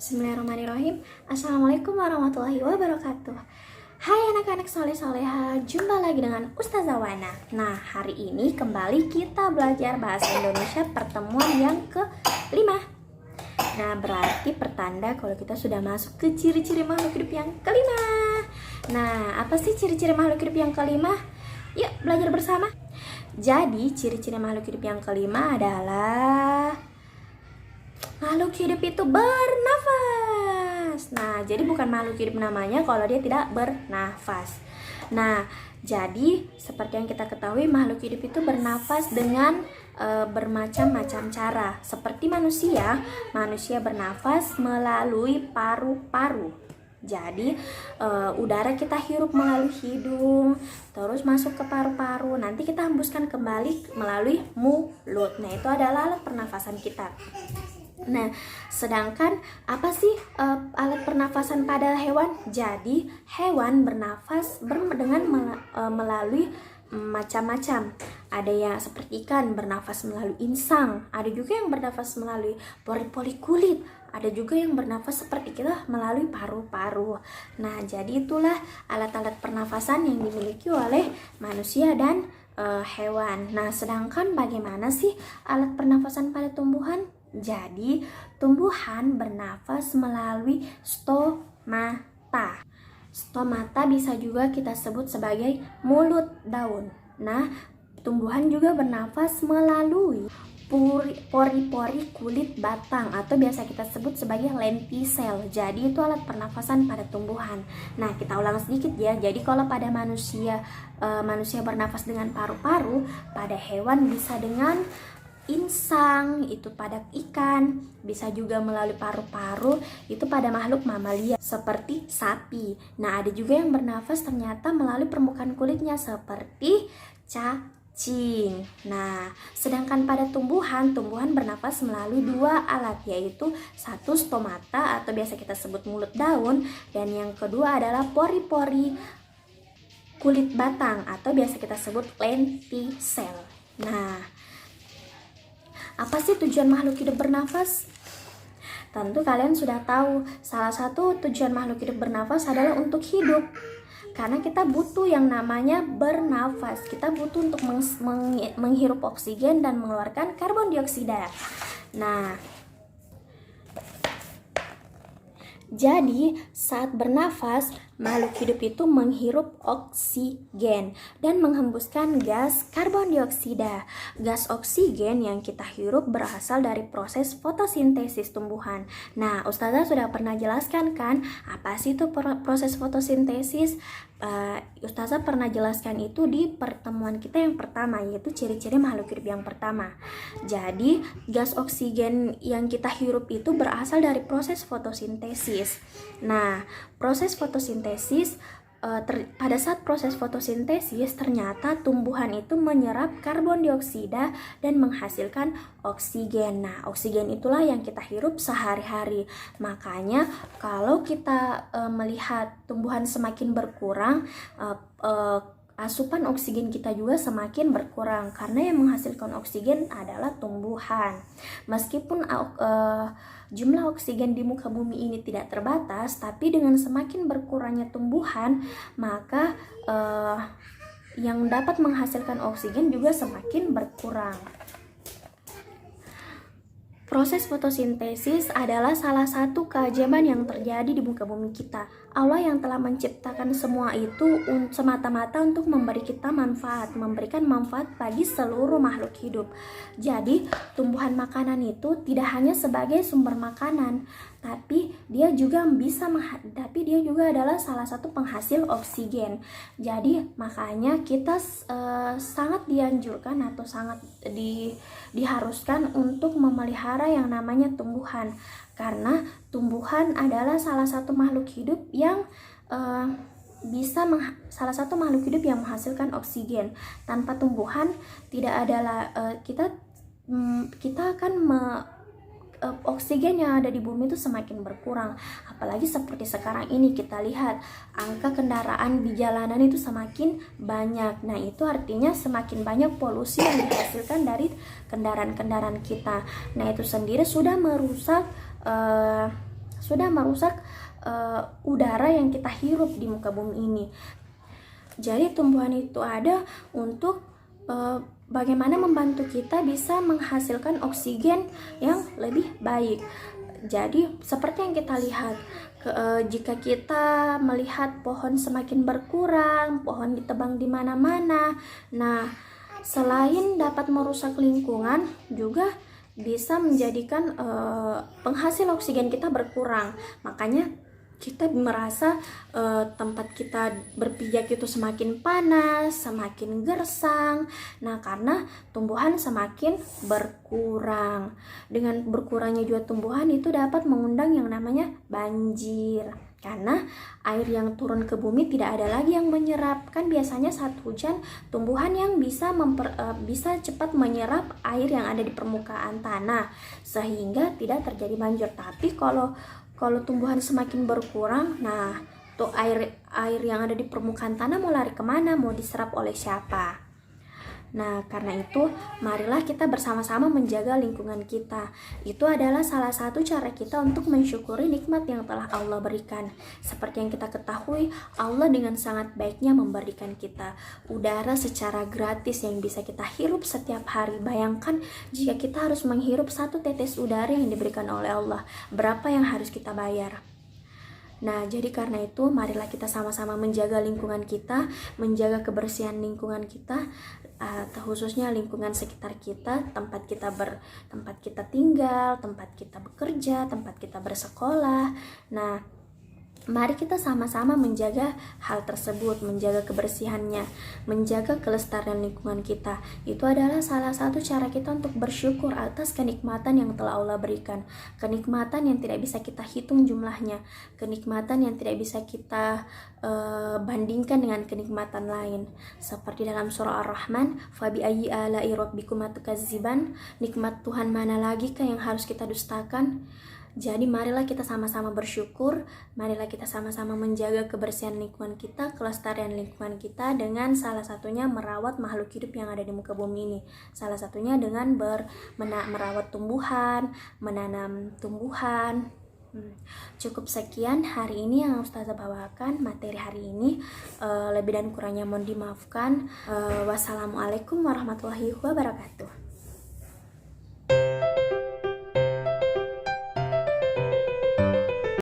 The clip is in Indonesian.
Bismillahirrahmanirrahim. Assalamualaikum warahmatullahi wabarakatuh. Hai anak-anak soleh-soleha, jumpa lagi dengan Ustazah Wana. Nah, hari ini kembali kita belajar bahasa Indonesia pertemuan yang ke-5. Nah, berarti pertanda kalau kita sudah masuk ke ciri-ciri makhluk hidup yang ke-5. Nah, apa sih ciri-ciri makhluk hidup yang ke-5? Yuk, belajar bersama. Jadi, ciri-ciri makhluk hidup yang ke-5 adalah makhluk hidup itu bernafas. Nah, jadi bukan makhluk hidup namanya kalau dia tidak bernafas. Nah, jadi seperti yang kita ketahui, makhluk hidup itu bernafas dengan bermacam-macam cara. Seperti manusia bernafas melalui paru-paru. Jadi udara kita hirup melalui hidung, terus masuk ke paru-paru, nanti kita hembuskan kembali melalui mulut. Nah, itu adalah alat pernafasan kita. Nah, sedangkan apa sih alat pernafasan pada hewan? Jadi hewan bernafas dengan melalui macam-macam. Ada yang seperti ikan bernafas melalui insang, ada juga yang bernafas melalui pori-pori kulit, ada juga yang bernafas seperti kita melalui paru-paru. Nah, jadi itulah alat-alat pernafasan yang dimiliki oleh manusia dan hewan. Nah, sedangkan bagaimana sih alat pernafasan pada tumbuhan? Jadi, tumbuhan bernafas melalui stomata. Stomata bisa juga kita sebut sebagai mulut daun. Nah, tumbuhan juga bernafas melalui pori-pori kulit batang atau biasa kita sebut sebagai lentisel. Jadi itu alat pernafasan pada tumbuhan. Nah, kita ulang sedikit ya. Jadi kalau pada manusia bernafas dengan paru-paru, pada hewan bisa dengan insang, itu pada ikan, bisa juga melalui paru-paru, itu pada makhluk mamalia seperti sapi. Nah, ada juga yang bernafas ternyata melalui permukaan kulitnya seperti cacing. Nah, sedangkan pada tumbuhan bernafas melalui dua alat, yaitu satu stomata atau biasa kita sebut mulut daun, dan yang kedua adalah pori-pori kulit batang atau biasa kita sebut lentisel. Nah, apa sih tujuan makhluk hidup bernafas? Tentu kalian sudah tahu, salah satu tujuan makhluk hidup bernafas adalah untuk hidup. Karena kita butuh yang namanya bernafas. Kita butuh untuk menghirup oksigen dan mengeluarkan karbon dioksida. Nah, jadi saat bernafas, makhluk hidup itu menghirup oksigen dan menghembuskan gas karbon dioksida. Gas oksigen yang kita hirup berasal dari proses fotosintesis tumbuhan. Nah, Ustazah sudah pernah jelaskan kan apa sih itu proses fotosintesis? Ustazah pernah jelaskan itu di pertemuan kita yang pertama, yaitu ciri-ciri makhluk hidup yang pertama. Jadi, gas oksigen yang kita hirup itu berasal dari proses fotosintesis. Nah, proses fotosintesis, pada saat proses fotosintesis ternyata tumbuhan itu menyerap karbon dioksida dan menghasilkan oksigen. Nah, oksigen itulah yang kita hirup sehari-hari. Makanya kalau kita melihat tumbuhan semakin berkurang, asupan oksigen kita juga semakin berkurang karena yang menghasilkan oksigen adalah tumbuhan. Meskipun jumlah oksigen di muka bumi ini tidak terbatas, tapi dengan semakin berkurangnya tumbuhan, maka yang dapat menghasilkan oksigen juga semakin berkurang. Proses fotosintesis adalah salah satu keajaiban yang terjadi di muka bumi kita. Allah yang telah menciptakan semua itu semata-mata untuk memberikan manfaat bagi seluruh makhluk hidup. Jadi, tumbuhan makanan itu tidak hanya sebagai sumber makanan, tapi dia juga adalah salah satu penghasil oksigen. Jadi, makanya kita sangat dianjurkan atau sangat diharuskan untuk memelihara yang namanya tumbuhan, karena tumbuhan adalah salah satu makhluk hidup yang menghasilkan oksigen. Tanpa tumbuhan tidak adalah kita akan oksigen yang ada di bumi itu semakin berkurang. Apalagi seperti sekarang ini kita lihat angka kendaraan di jalanan itu semakin banyak. Nah, itu artinya semakin banyak polusi yang dihasilkan dari kendaraan-kendaraan kita. Nah, itu sendiri sudah merusak sudah merusak udara yang kita hirup di muka bumi ini. Jadi tumbuhan itu ada untuk bagaimana membantu kita bisa menghasilkan oksigen yang lebih baik. Jadi seperti yang kita lihat, jika kita melihat pohon semakin berkurang, pohon ditebang di mana-mana, nah selain dapat merusak lingkungan, juga bisa menjadikan penghasil oksigen kita berkurang. Makanya kita merasa tempat kita berpijak itu semakin panas, semakin gersang. Nah, karena tumbuhan semakin berkurang. Dengan berkurangnya juga tumbuhan itu dapat mengundang yang namanya banjir. Karena air yang turun ke bumi tidak ada lagi yang menyerap. Kan biasanya saat hujan, tumbuhan yang bisa cepat menyerap air yang ada di permukaan tanah, sehingga tidak terjadi banjir. Tapi kalau tumbuhan semakin berkurang, nah tuh air yang ada di permukaan tanah mau lari kemana, mau diserap oleh siapa? Nah, karena itu marilah kita bersama-sama menjaga lingkungan kita. Itu adalah salah satu cara kita untuk mensyukuri nikmat yang telah Allah berikan. Seperti yang kita ketahui, Allah dengan sangat baiknya memberikan kita udara secara gratis yang bisa kita hirup setiap hari. Bayangkan jika kita harus menghirup 1 tetes udara yang diberikan oleh Allah, berapa yang harus kita bayar? Nah, jadi karena itu marilah kita sama-sama menjaga lingkungan kita, menjaga kebersihan lingkungan kita, khususnya lingkungan sekitar kita, tempat kita tinggal, tempat kita bekerja, tempat kita bersekolah. Nah, mari kita sama-sama menjaga hal tersebut, menjaga kebersihannya, menjaga kelestarian lingkungan kita. Itu adalah salah satu cara kita untuk bersyukur atas kenikmatan yang telah Allah berikan. Kenikmatan yang tidak bisa kita hitung jumlahnya, kenikmatan yang tidak bisa kita bandingkan dengan kenikmatan lain. Seperti dalam surah Ar-Rahman, "Fabi ayyi ala'i rabbikuma tukazziban?" Nikmat Tuhan mana lagi kah yang harus kita dustakan? Jadi marilah kita sama-sama bersyukur, marilah kita sama-sama menjaga kebersihan lingkungan kita, kelestarian lingkungan kita, dengan salah satunya merawat makhluk hidup yang ada di muka bumi ini. Salah satunya dengan merawat tumbuhan, menanam tumbuhan. Cukup sekian hari ini yang Ustazah bawakan, materi hari ini. Lebih dan kurangnya mohon dimaafkan. Wassalamualaikum warahmatullahi wabarakatuh.